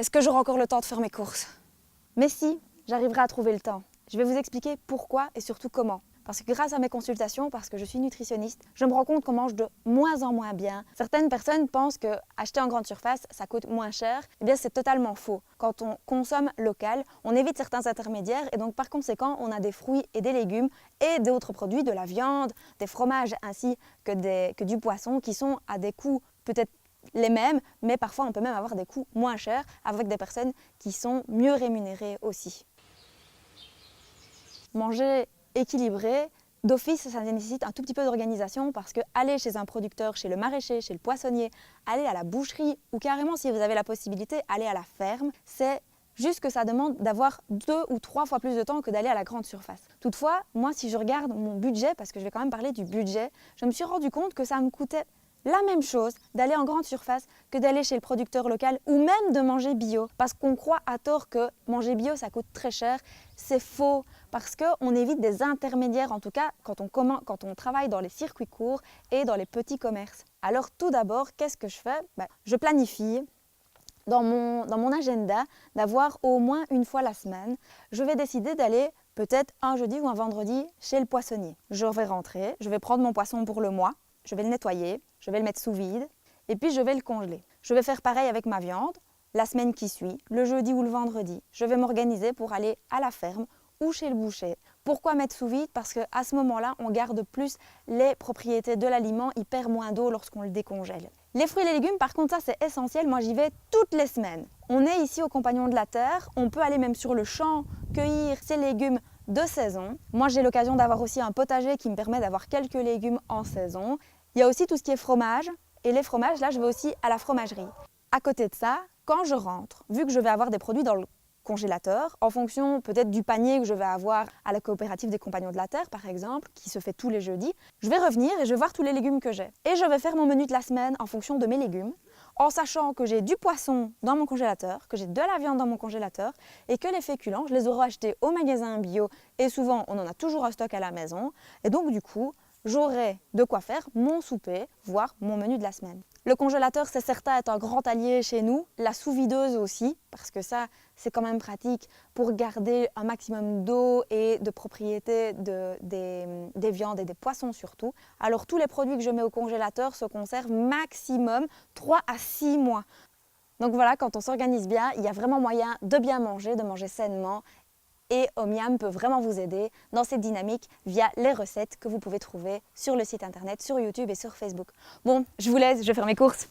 Est-ce que j'aurai encore le temps de faire mes courses? Mais si, j'arriverai à trouver le temps. Je vais vous expliquer pourquoi et surtout comment. Parce que grâce à mes consultations, parce que je suis nutritionniste, je me rends compte qu'on mange de moins en moins bien. Certaines personnes pensent que acheter en grande surface, ça coûte moins cher. Eh bien, c'est totalement faux. Quand on consomme local, on évite certains intermédiaires et donc par conséquent, on a des fruits et des légumes et d'autres produits, de la viande, des fromages ainsi que du poisson qui sont à des coûts peut-être les mêmes, mais parfois on peut même avoir des coûts moins chers avec des personnes qui sont mieux rémunérées aussi. Manger équilibré, d'office, ça nécessite un tout petit peu d'organisation parce que aller chez un producteur, chez le maraîcher, chez le poissonnier, aller à la boucherie ou carrément si vous avez la possibilité, aller à la ferme, c'est juste que ça demande d'avoir 2 ou 3 fois plus de temps que d'aller à la grande surface. Toutefois, moi si je regarde mon budget, parce que je vais quand même parler du budget, je me suis rendu compte que ça me coûtait la même chose d'aller en grande surface que d'aller chez le producteur local ou même de manger bio. Parce qu'on croit à tort que manger bio, ça coûte très cher. C'est faux parce qu'on évite des intermédiaires, en tout cas quand on travaille dans les circuits courts et dans les petits commerces. Alors tout d'abord, qu'est-ce que je fais? Je planifie dans mon agenda d'avoir au moins une fois la semaine. Je vais décider d'aller peut-être un jeudi ou un vendredi chez le poissonnier. Je vais rentrer, je vais prendre mon poisson pour le mois. Je vais le nettoyer, je vais le mettre sous vide et puis je vais le congeler. Je vais faire pareil avec ma viande. La semaine qui suit, le jeudi ou le vendredi, je vais m'organiser pour aller à la ferme ou chez le boucher. Pourquoi mettre sous vide? Parce qu'à ce moment-là, on garde plus les propriétés de l'aliment, il perd moins d'eau lorsqu'on le décongèle. Les fruits et les légumes, par contre, ça c'est essentiel. Moi, j'y vais toutes les semaines. On est ici au Compagnon de la Terre. On peut aller même sur le champ cueillir ces légumes de saison. Moi, j'ai l'occasion d'avoir aussi un potager qui me permet d'avoir quelques légumes en saison. Il y a aussi tout ce qui est fromage. Et les fromages, là, je vais aussi à la fromagerie. À côté de ça, quand je rentre, vu que je vais avoir des produits dans le congélateur, en fonction peut-être du panier que je vais avoir à la coopérative des Compagnons de la Terre, par exemple, qui se fait tous les jeudis, je vais revenir et je vais voir tous les légumes que j'ai. Et je vais faire mon menu de la semaine en fonction de mes légumes, en sachant que j'ai du poisson dans mon congélateur, que j'ai de la viande dans mon congélateur et que les féculents, je les aurai achetés au magasin bio et souvent on en a toujours un stock à la maison. Et donc du coup, j'aurai de quoi faire mon souper, voire mon menu de la semaine. Le congélateur, c'est certain, est un grand allié chez nous. La sous-videuse aussi, parce que ça, c'est quand même pratique pour garder un maximum d'eau et de propriétés des viandes et des poissons surtout. Alors tous les produits que je mets au congélateur se conservent maximum 3 à 6 mois. Donc voilà, quand on s'organise bien, il y a vraiment moyen de bien manger, de manger sainement. Et Omyam peut vraiment vous aider dans cette dynamique via les recettes que vous pouvez trouver sur le site internet, sur YouTube et sur Facebook. Bon, je vous laisse, je vais faire mes courses.